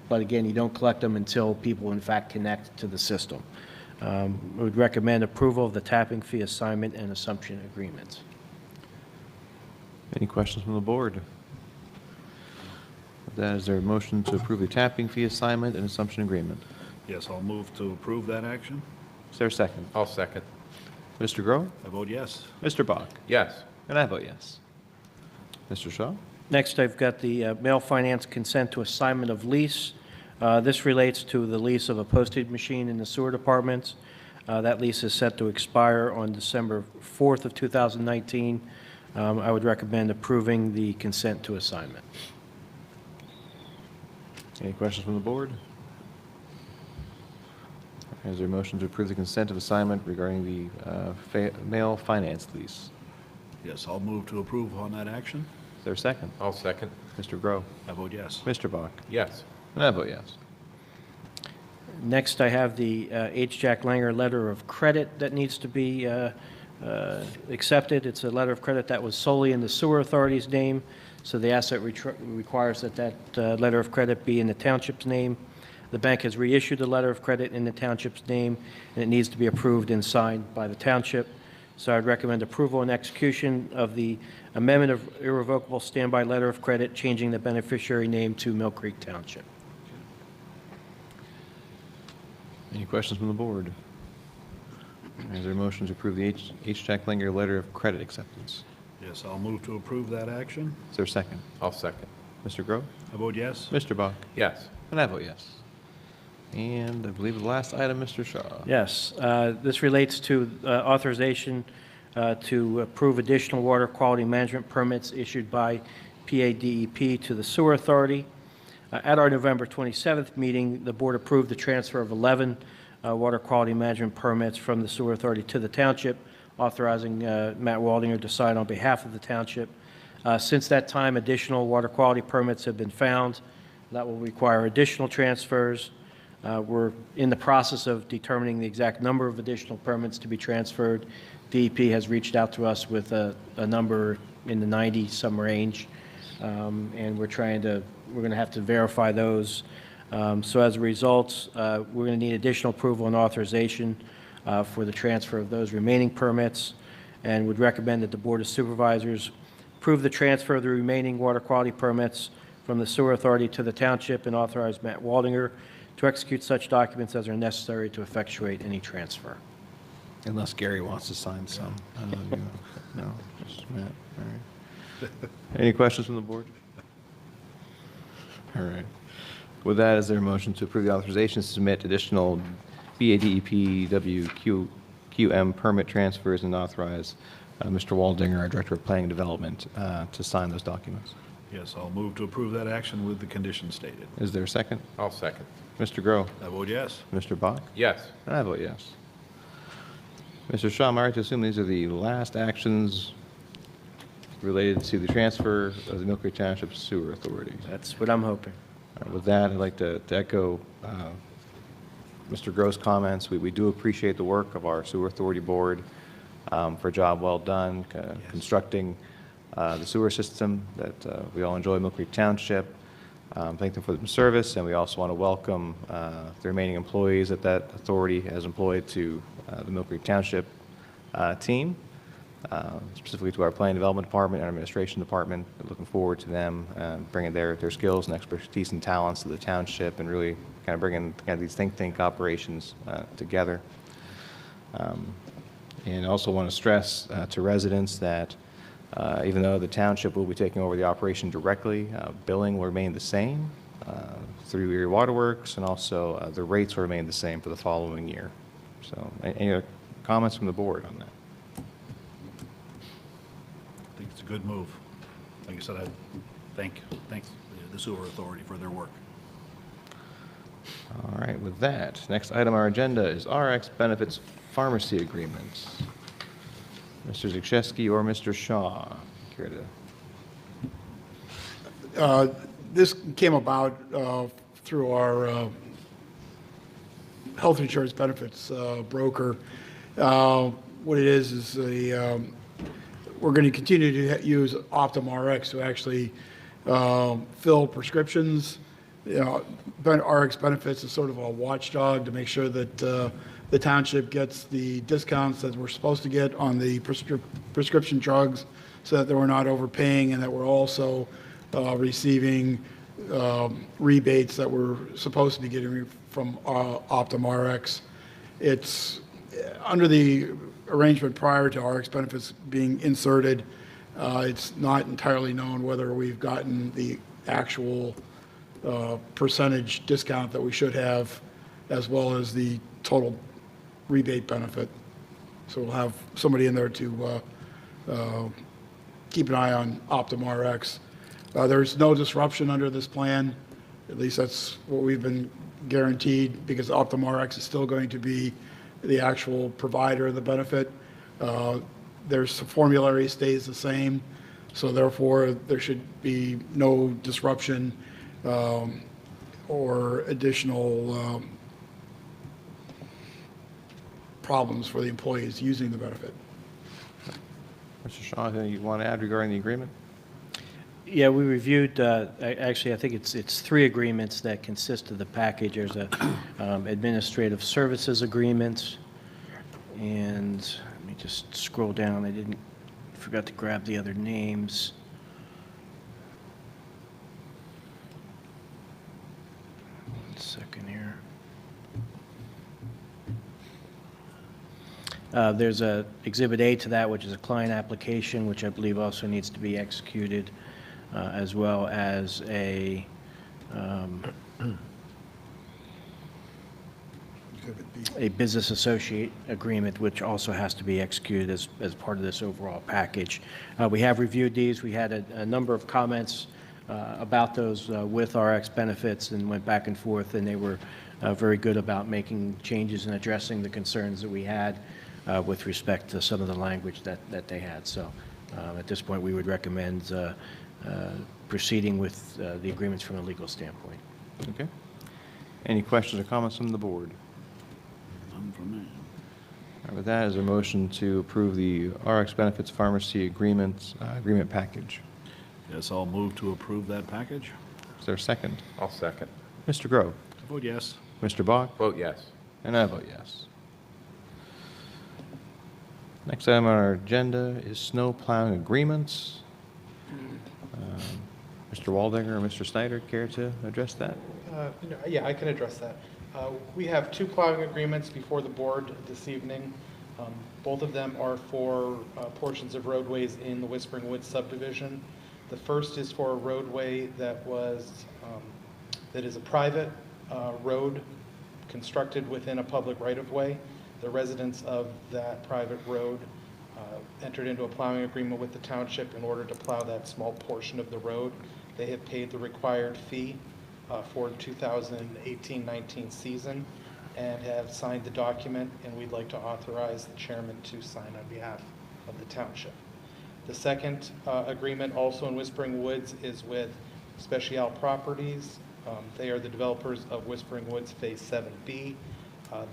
But again, you don't collect them until people in fact connect to the system. We would recommend approval of the tapping fee assignment and assumption agreements. Any questions from the board? With that, is there a motion to approve the tapping fee assignment and assumption agreement? Yes, I'll move to approve that action. Is there a second? I'll second. Mr. Groh? I vote yes. Mr. Bach? Yes. And I vote yes. Mr. Shaw? Next, I've got the mail finance consent to assignment of lease. This relates to the lease of a postage machine in the sewer departments. That lease is set to expire on December 4th of 2019. I would recommend approving the consent to assignment. Any questions from the board? Is there a motion to approve the consent of assignment regarding the mail finance lease? Yes, I'll move to approve on that action. Is there a second? I'll second. Mr. Groh? I vote yes. Mr. Bach? Yes. And I vote yes. Next, I have the H. Jack Langer letter of credit that needs to be accepted. It's a letter of credit that was solely in the sewer authority's name, so the asset requires that that letter of credit be in the township's name. The bank has reissued the letter of credit in the township's name, and it needs to be approved and signed by the township. So I'd recommend approval and execution of the amendment of irrevocable standby letter of credit, changing the beneficiary name to Millcreek Township. Any questions from the board? Is there a motion to approve the H. Jack Langer letter of credit acceptance? Yes, I'll move to approve that action. Is there a second? I'll second. Mr. Groh? I vote yes. Mr. Bach? Yes. And I vote yes. And I believe the last item, Mr. Shaw. Yes, this relates to authorization to approve additional water quality management permits issued by PADEP to the Sewer Authority. At our November 27th meeting, the board approved the transfer of 11 water quality management permits from the Sewer Authority to the township, authorizing Matt Waldinger to sign on behalf of the township. Since that time, additional water quality permits have been found. That will require additional transfers. We're in the process of determining the exact number of additional permits to be transferred. DEP has reached out to us with a number in the 90-some range, and we're going to have to verify those. So as a result, we're going to need additional approval and authorization for the transfer of those remaining permits, and would recommend that the Board of Supervisors approve the transfer of the remaining water quality permits from the Sewer Authority to the Township and authorize Matt Waldinger to execute such documents as are necessary to effectuate any transfer. Unless Gary wants to sign some. I don't know. No, just Matt. All right. Any questions from the board? All right. With that, is there a motion to approve the authorization to submit additional BADEP WQM permit transfers and authorize Mr. Waldinger, our Director of Planning and Development, to sign those documents? Yes, I'll move to approve that action with the conditions stated. Is there a second? I'll second. Mr. Groh? I vote yes. Mr. Bach? Yes. And I vote yes. Mr. Shaw, am I right to assume these are the last actions related to the transfer of the Millcreek Township Sewer Authority? That's what I'm hoping. All right, with that, I'd like to echo Mr. Groh's comments. We do appreciate the work of our Sewer Authority Board for a job well done, constructing the sewer system that we all enjoy in Millcreek Township. Thank them for their service, and we also want to welcome the remaining employees that authority has employed to the Millcreek Township team, specifically to our Planning and Development Department and our Administration Department. We're looking forward to them bringing their skills and expertise and talents to the township and really kind of bringing these think tank operations together. And I also want to stress to residents that even though the township will be taking over the operation directly, billing will remain the same through Erie Waterworks, and also the rates will remain the same for the following year. So any other comments from the board on that? I think it's a good move. Like I said, I thank the Sewer Authority for their work. All right, with that, next item on our agenda is RX Benefits Pharmacy Agreements. Mr. Zakrzewski or Mr. Shaw, care to? This came about through our health insurance benefits broker. What it is we're going to continue to use OptumRx to actually fill prescriptions. RX Benefits is sort of a watchdog to make sure that the township gets the discounts that we're supposed to get on the prescription drugs, so that we're not overpaying, and that we're also receiving rebates that we're supposed to be getting from OptumRx. It's under the arrangement prior to RX Benefits being inserted. It's not entirely known whether we've gotten the actual percentage discount that we should have, as well as the total rebate benefit. So we'll have somebody in there to keep an eye on OptumRx. There's no disruption under this plan. At least that's what we've been guaranteed, because OptumRx is still going to be the actual provider of the benefit. Their formulary stays the same, so therefore there should be no disruption or additional problems for the employees using the benefit. Mr. Shaw, anything you want to add regarding the agreement? Yeah, we reviewed, actually, I think it's 3 agreements that consist of the package. There's a administrative services agreement, and let me just scroll down. I forgot to grab the other names. One second here. There's a Exhibit A to that, which is a client application, which I believe also needs to be executed, as well as a business associate agreement, which also has to be executed as part of this overall package. We have reviewed these. We had a number of comments about those with RX benefits and went back and forth, and they were very good about making changes and addressing the concerns that we had with respect to some of the language that they had. So at this point, we would recommend proceeding with the agreements from a legal standpoint. Okay. Any questions or comments from the board? None from me. All right, with that, is there a motion to approve the RX Benefits Pharmacy agreement package? Yes, I'll move to approve that package. Is there a second? I'll second. Mr. Grove? I vote yes. Mr. Bach? Vote yes. And I vote yes. Next item on our agenda is snow plowing agreements. Mr. Waldinger or Mr. Snyder, care to address that? Yeah, I can address that. We have 2 plowing agreements before the board this evening. Both of them are for portions of roadways in the Whispering Woods subdivision. The first is for a roadway that is a private road constructed within a public right-of-way. The residents of that private road entered into a plowing agreement with the township in order to plow that small portion of the road. They have paid the required fee for 2018-19 season and have signed the document, and we'd like to authorize the chairman to sign on behalf of the township. The second agreement, also in Whispering Woods, is with Special Properties. They are the developers of Whispering Woods Phase 7B.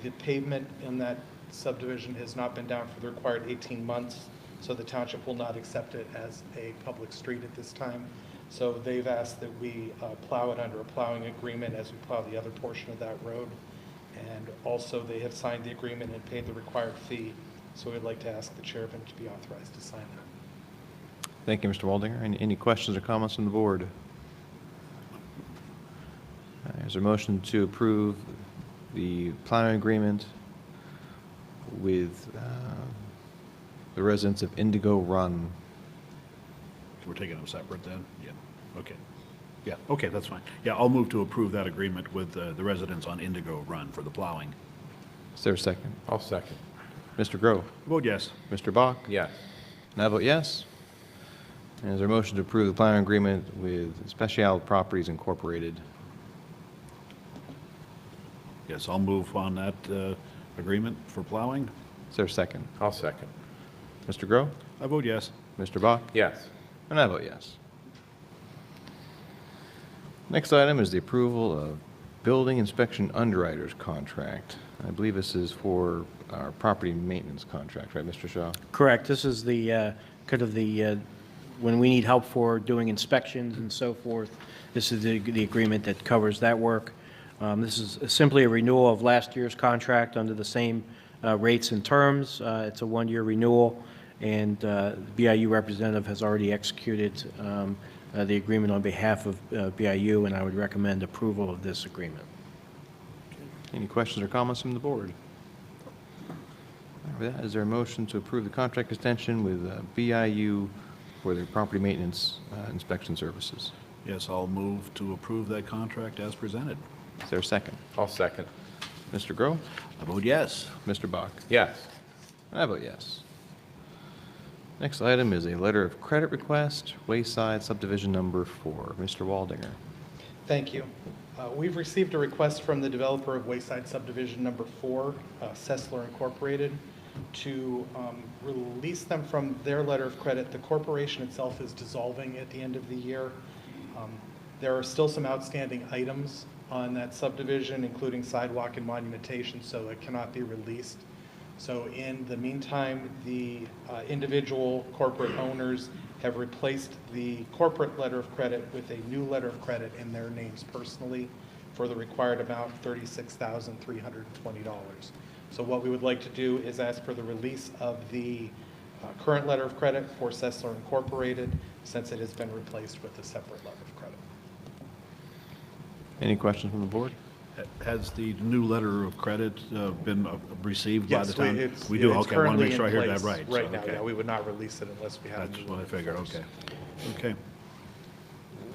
The pavement in that subdivision has not been down for the required 18 months, so the township will not accept it as a public street at this time. So they've asked that we plow it under a plowing agreement as we plow the other portion of that road. And also they have signed the agreement and paid the required fee. So we'd like to ask the chairman to be authorized to sign that. Thank you, Mr. Waldinger. Any questions or comments from the board? Is there a motion to approve the plowing agreement with the residents of Indigo Run? We're taking them separate then? Yeah, okay. Yeah, okay, that's fine. Yeah, I'll move to approve that agreement with the residents on Indigo Run for the plowing. Is there a second? I'll second. Mr. Grove? Vote yes. Mr. Bach? Yes. And I vote yes. And is there a motion to approve the plowing agreement with Special Properties Incorporated? Yes, I'll move on that agreement for plowing. Is there a second? I'll second. Mr. Grove? I vote yes. Mr. Bach? Yes. And I vote yes. Next item is the approval of building inspection underwriters contract. I believe this is for our property maintenance contract, right, Mr. Shaw? Correct. This is the kind of the when we need help for doing inspections and so forth. This is the agreement that covers that work. This is simply a renewal of last year's contract under the same rates and terms. It's a 1-year renewal, and the BIU representative has already executed the agreement on behalf of BIU, and I would recommend approval of this agreement. Any questions or comments from the board? With that, is there a motion to approve the contract extension with BIU for the property maintenance inspection services. Yes, I'll move to approve that contract as presented. Is there a second? I'll second. Mr. Groh? I vote yes. Mr. Bach? Yes. I vote yes. Next item is a letter of credit request, Wayside Subdivision Number 4. Mr. Waldinger. Thank you. We've received a request from the developer of Wayside Subdivision Number 4, Sessler Incorporated, to release them from their letter of credit. The corporation itself is dissolving at the end of the year. There are still some outstanding items on that subdivision, including sidewalk and monumentation, so it cannot be released. So in the meantime, the individual corporate owners have replaced the corporate letter of credit with a new letter of credit in their names personally for the required amount, $36,320. So what we would like to do is ask for the release of the current letter of credit for Sessler Incorporated, since it has been replaced with a separate letter of credit. Any questions from the board? Has the new letter of credit been received by the Yes, town? it's We do, it's okay, I want to currently make sure I in heard that place right. Right So, now, okay. yeah, we would not release it unless we had a That's new what I letter figured, of okay. force. Okay.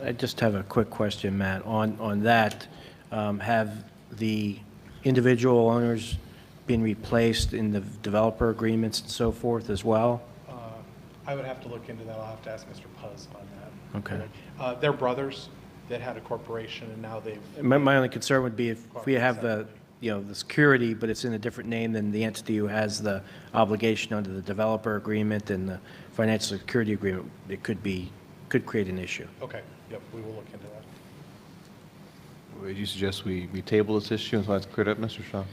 I just have a quick question, Matt. On that, have the individual owners been replaced in the developer agreements and so forth as well? I would have to look into that. I'll have to ask Mr. Puzz on that. Okay. They're brothers that had a corporation, and now they've, My only concern would be if we have the security, but it's in a different name than the entity who has the obligation under the developer agreement and the financial security agreement, it could create an issue. okay, yep, we will look into that. Would you suggest we table this issue until that's cleared up, Mr. Shaw?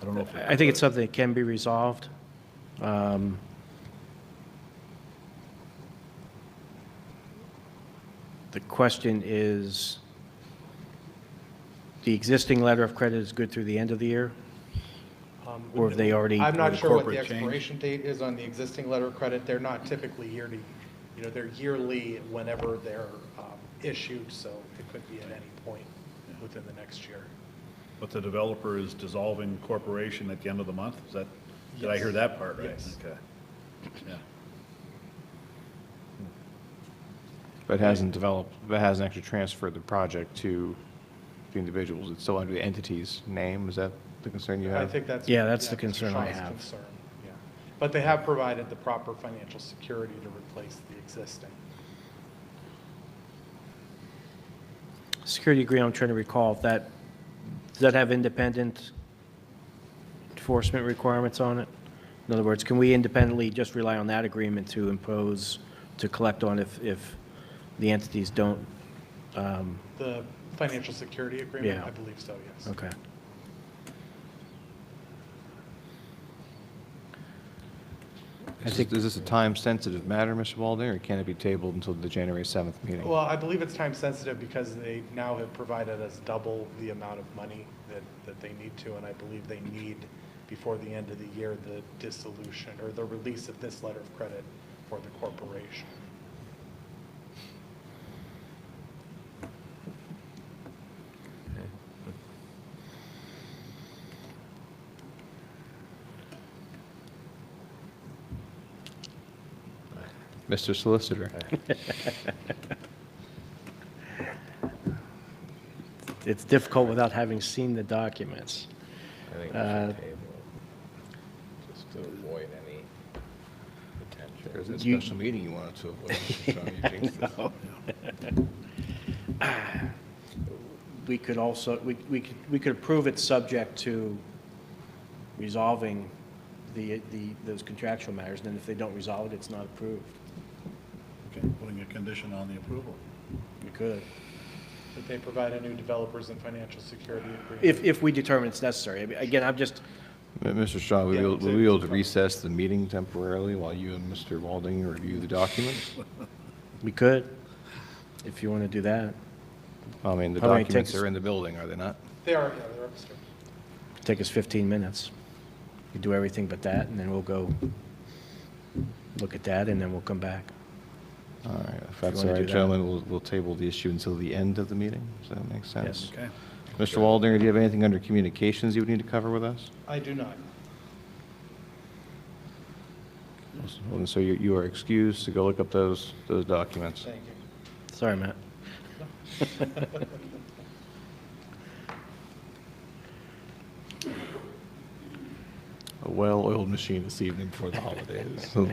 I don't know if. I think it's something that can be resolved. The question is, the existing letter of credit is good through the end of the year? Or have they already? I'm not sure what the corporate change? expiration date is on the existing letter of credit. They're not typically yearly, they're yearly whenever they're issued, so it could be at any point within the next year. But the developer is dissolving corporation at the end of the month? Is that, did I hear that part right? Yes. Okay. Yeah. But it hasn't developed, but it hasn't actually transferred the project to the individuals. It's still under the entity's name. Is that the concern you I have? think that's. Yeah, that's the Mr. concern I Shaw's have. concern, yeah. But they have provided the proper financial security to replace the existing. Security agreement, I'm trying to recall, if that, does that have independent enforcement requirements on it? In other words, can we independently just rely on that agreement to impose, to collect on if the entities don't? The financial security agreement, Yeah. I believe so, yes. Okay. Is this a time-sensitive matter, Mr. Waldinger, or can it be tabled until the January 7th meeting? Well, I believe it's time sensitive because they now have provided us double the amount of money that they need to, and I believe they need, before the end of the year, the dissolution or the release of this letter of credit for the corporation. Mr. Solicitor. It's difficult without having seen the documents. I think we should table it, just to avoid any potential. There's a You- special meeting you wanted to avoid, Mr. Shaw. You jinxed it. We could also, we could approve it subject to resolving those contractual matters, and then if they don't resolve it, it's not approved. Okay, putting a condition on the approval. We could. That they provide a new developers and financial security agreement. If we determine it's necessary. I mean, again, I'm just, Mr. Shaw, will Yeah, we to- be able to recess the meeting temporarily while you and Mr. Waldinger review the documents? we could, if you want to do that. I mean, the How many documents takes- are in the building, are they not? They are, yeah, they're upstairs. Take us 15 minutes. We do everything but that, and then we'll go look at that, and then we'll come back. All right, if that's wanna all do right, that. gentlemen, we'll table the issue until the end of the meeting. Does that make sense? Yes. Okay. Mr. Waldinger, do you have anything under communications you would need to cover with us? I do not. So you are excused to go look up those documents. Thank you. Sorry, Matt. A well-oiled machine this evening before the holidays. So,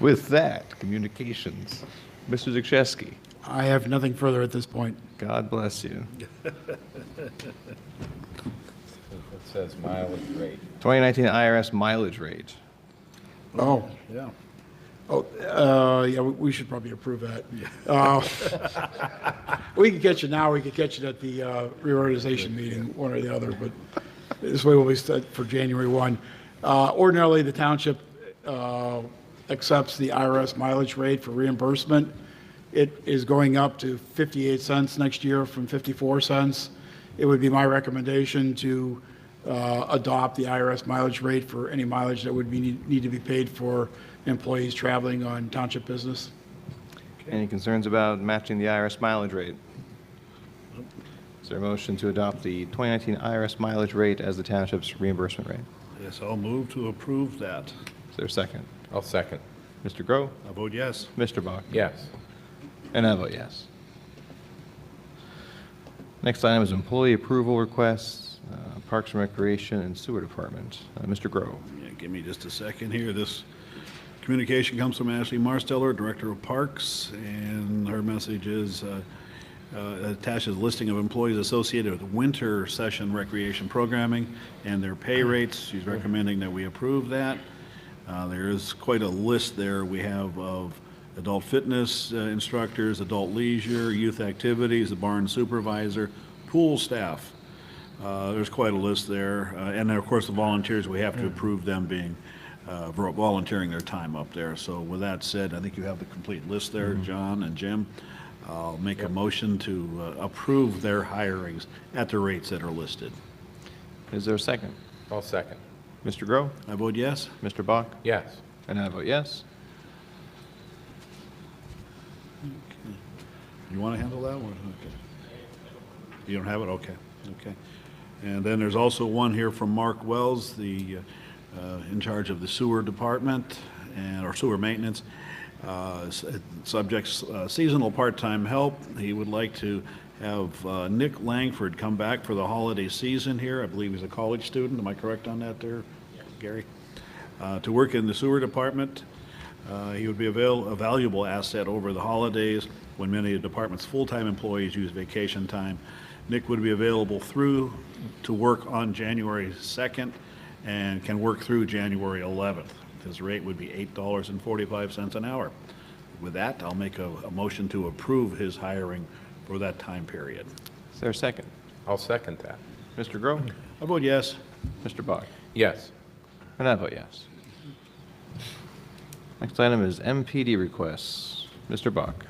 with that, communications. Mr. Zakrzewski, I have nothing further at this point. God bless you. It says mileage rate. 2019 IRS mileage rate. Oh, Yeah. yeah, we should probably approve that. We can catch it now, we could catch it at the reorganization meeting, one or the other, but this way we'll be set for January 1. Ordinarily, the township accepts the IRS mileage rate for reimbursement. It is going up to 58 cents next year from 54 cents. It would be my recommendation to adopt the IRS mileage rate for any mileage that would need to be paid for employees traveling on township business. Any concerns about matching the IRS mileage rate? Is there a motion to adopt the 2019 IRS mileage rate as the township's reimbursement rate? Yes, I'll move to approve that. Is there a second? I'll second. Mr. Groh? I vote yes. Mr. Bach? Yes. And I vote yes. Next item is employee approval requests, Parks and Recreation and Sewer Department. Mr. Groh. Yeah, give me just a second here. This communication comes from Ashley Marsteller, Director of Parks, and her message is attaches a listing of employees associated with winter session recreation programming and their pay rates. She's recommending that we approve that. There is quite a list there we have of adult fitness instructors, adult leisure, youth activities, the barn supervisor, pool staff. There's quite a list there. And then, of course, the volunteers, we have to approve them being volunteering their time up there. So with that said, I think you have the complete list there, John and Jim. I'll make a motion to approve their hirings at the rates that are listed. Is there a second? I'll second. Mr. Groh? I vote yes. Mr. Bach? Yes. And I vote yes. You want to handle that one? Okay. You don't have it? Okay. Okay. And then there's also one here from Mark Wells, the in charge of the sewer department or sewer maintenance. Subjects seasonal part-time help. He would like to have Nick Langford come back for the holiday season here. I believe he's a college student. Am I correct on that there, Gary? To work in the sewer department. He would be a valuable asset over the holidays when many of the department's full-time employees use vacation time. Nick would be available to work on January 2nd and can work through January 11th. His rate would be $8.45 an hour. With that, I'll make a motion to approve his hiring for that time period. Is there a second? I'll second that. Mr. Groh? I vote yes. Mr. Bach? Yes. And I vote yes. Next item is MPD requests. Mr. Bach?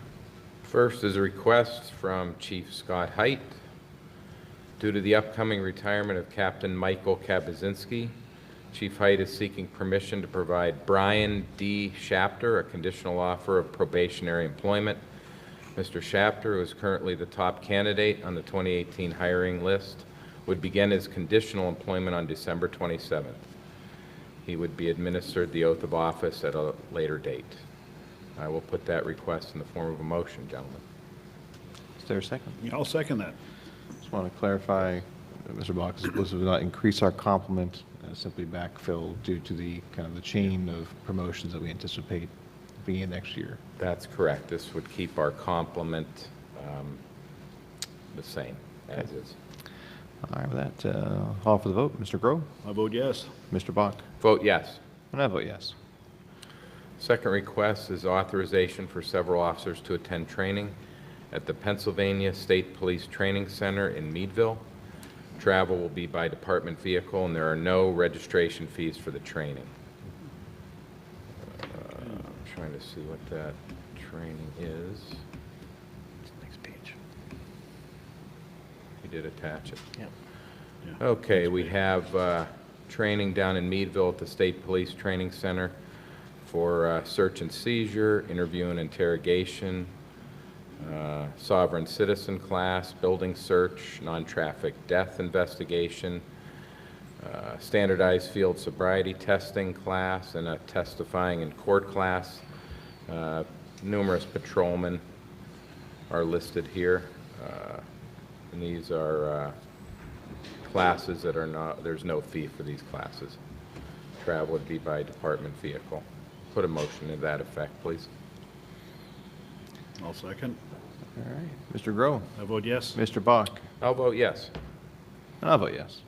First is a request from Chief Scott Height. Due to the upcoming retirement of Captain Michael Kabazinski, Chief Height is seeking permission to provide Brian D. Shapter a conditional offer of probationary employment. Mr. Shapter, who is currently the top candidate on the 2018 hiring list, would begin his conditional employment on December 27th. He would be administered the oath of office at a later date. I will put that request in the form of a motion, gentlemen. Is there a second? Yeah, I'll second that. Just want to clarify, Mr. Bach, this would not increase our complement, simply backfill due to the kind of the chain of promotions that we anticipate beginning next year. That's correct. This would keep our complement the same as is. All right, with that, call for the vote. Mr. Groh? I vote yes. Mr. Bach? Vote yes. And I vote yes. Second request is authorization for several officers to attend training at the Pennsylvania State Police Training Center in Meadville. Travel will be by department vehicle, and there are no registration fees for the training. I'm trying to see what that training is. Next page. You did attach it. Yep. Yeah. Okay, we have training down in Meadville at the State Police Training Center for search and seizure, interview and interrogation, sovereign citizen class, building search, non-traffic death investigation, standardized field sobriety testing class and a testifying in court class. Numerous patrolmen are listed here. And these are classes that are not, there's no fee for these classes. Travel would be by department vehicle. Put a motion to that effect, please. I'll second. All right. Mr. Groh? I vote yes. Mr. Bach? I'll vote yes. And I'll vote yes.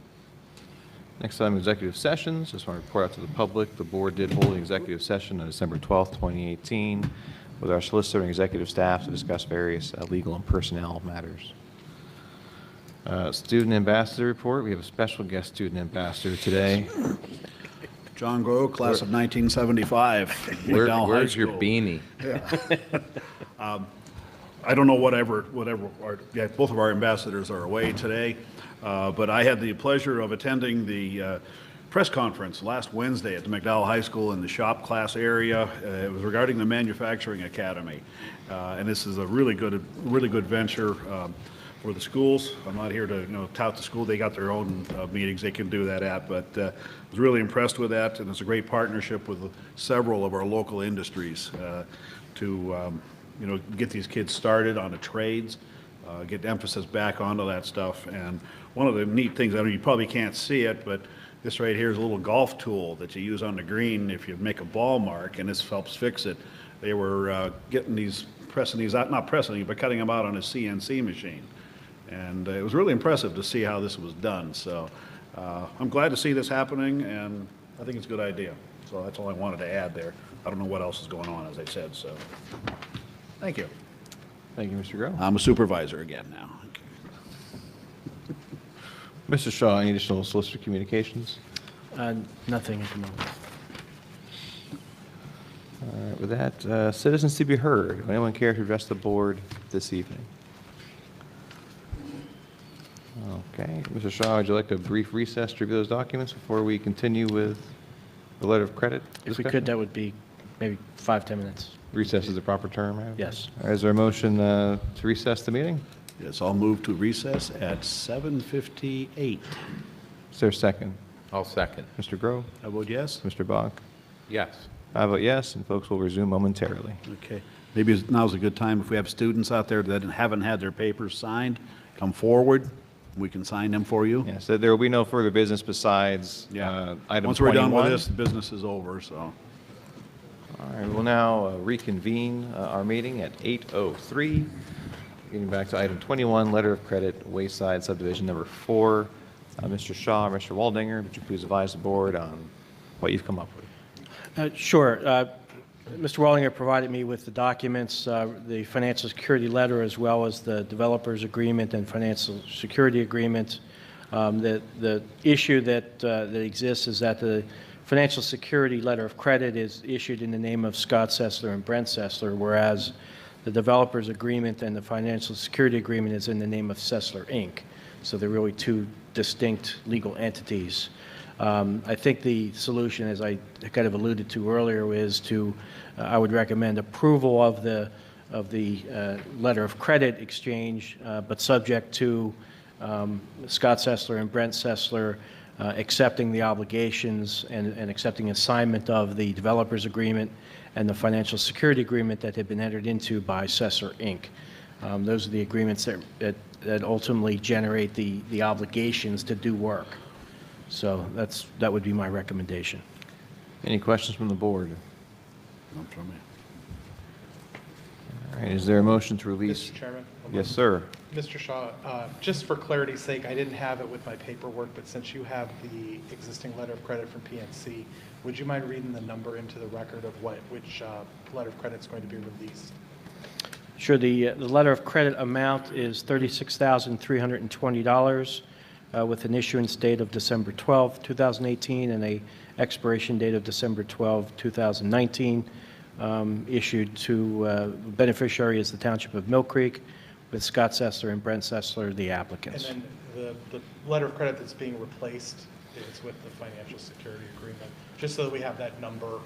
Next item, executive sessions. Just want to report out to the public. The board did hold an executive session on December 12th, 2018, with our solicitor and executive staff to discuss various legal and personnel matters. Student ambassador report. We have a special guest student ambassador today. John Groh, class of 1975. McDowell High Where's your School. beanie? I don't know whatever, both of our ambassadors are away today, but I had the pleasure of attending the press conference last Wednesday at the McDowell High School in the shop class area. It was regarding the Manufacturing Academy, and this is a really good venture for the schools. I'm not here to tout the school. They got their own meetings they can do that at, but I was really impressed with that, and it's a great partnership with several of our local industries to get these kids started on the trades, get emphasis back onto that stuff. And one of the neat things, I know you probably can't see it, but this right here is a little golf tool that you use on the green if you make a ball mark, and this helps fix it. They were pressing these out, not pressing them, but cutting them out on a CNC machine. And it was really impressive to see how this was done. So I'm glad to see this happening, and I think it's a good idea. So that's all I wanted to add there. I don't know what else is going on, as I said, so thank you. Thank you, Mr. Groh. I'm a supervisor again now. Mr. Shaw, any additional solicitor communications? Nothing at the moment. All right, with that, citizens to be heard. Would anyone care to address the board this evening? Okay. Mr. Shaw, would you like a brief recess to review those documents before we continue with the letter of credit If we discussion? could, that would be maybe 5-10 minutes. Recess is the proper term, right? Yes. All right, is there a motion to recess the meeting? Yes, I'll move to recess at 7:58. Is there a second? I'll second. Mr. Groh? I vote yes. Mr. Bach? Yes. I vote yes, and folks will resume momentarily. Okay. Maybe now's a good time, if we have students out there that haven't had their papers signed, come forward. We can sign them for you. Yes, there will be no further business besides item 21. Once we're done with this, the business is over, so. All right, we'll now reconvene our meeting at 8:03. Getting back to item 21, letter of credit, Wayside Subdivision number 4. Mr. Shaw, Mr. Waldinger, would you please advise the board on what you've come up with? Sure. Mr. Wallinger provided me with the documents, the financial security letter, as well as the developer's agreement and financial security agreement. The issue that exists is that the financial security letter of credit is issued in the name of Scott Sessler and Brent Sessler, whereas the developer's agreement and the financial security agreement is in the name of Sessler, Inc. So they're really two distinct legal entities. I think the solution, as I kind of alluded to earlier, is to, I would recommend approval of the letter of credit exchange, but subject to Scott Sessler and Brent Sessler accepting the obligations and accepting assignment of the developer's agreement and the financial security agreement that had been entered into by Sessler, Inc. Those are the agreements that ultimately generate the obligations to do work. So that would be my recommendation. Any questions from the board? None from me. All right, is there a motion to release? Mr. Chairman? Yes, sir. Mr. Shaw, just for clarity's sake, I didn't have it with my paperwork, but since you have the existing letter of credit from PNC, would you mind reading the number into the record of which letter of credit is going to be released? Sure. The letter of credit amount is $36,320 with an issuance date of December 12, 2018, and a expiration date of December 12, 2019. Issued to beneficiary is the Township of Millcreek, with Scott Sessler and Brent Sessler, the applicants. And then the letter of credit that's being replaced is with the financial security agreement, just so that we have that number.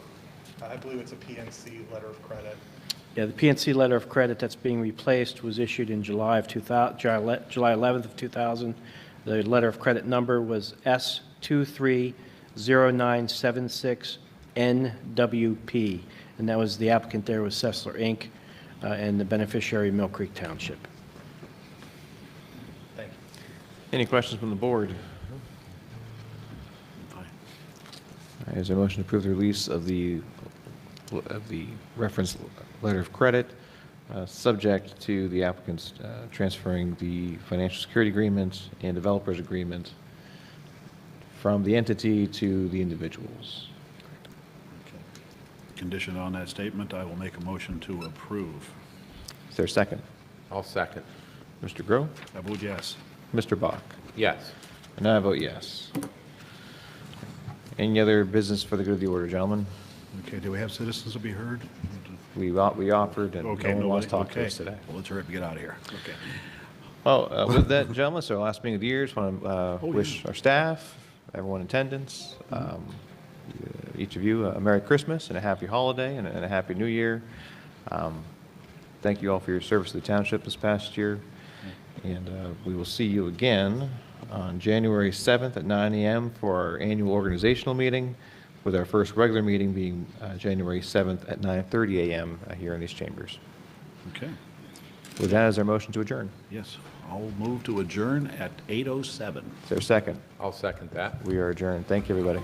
I believe it's a PNC letter of credit. Yeah, the PNC letter of credit that's being replaced was issued in July 11th of 2000. The letter of credit number was S230976NWP, and that was the applicant there was Sessler Inc., and the beneficiary Millcreek Township. Thank you. Any questions from the board? Fine. All right, is there a motion to approve the release of the reference letter of credit, subject to the applicants transferring the financial security agreement and developers agreement from the entity to the individuals? Condition on that statement, I will make a motion to approve. Is there a second? I'll second. Mr. Groh? I vote yes. Mr. Bach? Yes. And I vote yes. Any other business for the good of the order, gentlemen? Okay, do we have citizens to be heard? We offered, and Okay, no one wants to talk okay. to us today. Well, let's hurry up and get out of here. Okay. Well, with that, gentlemen, so last meeting of the year, just want to yeah. wish our staff, everyone in attendance, each of you a Merry Christmas and a Happy Holiday and a Happy New Year. Thank you all for your service to the township this past year. And we will see you again on January 7th at 9 a.m. for our annual organizational meeting, with our first regular meeting being January 7th at 9:30 a.m. Here in these chambers. Okay, With that, is there a motion to adjourn? yes. I'll move to adjourn at 8:07. Is there a second? I'll second that. We are adjourned. Thank you, everybody.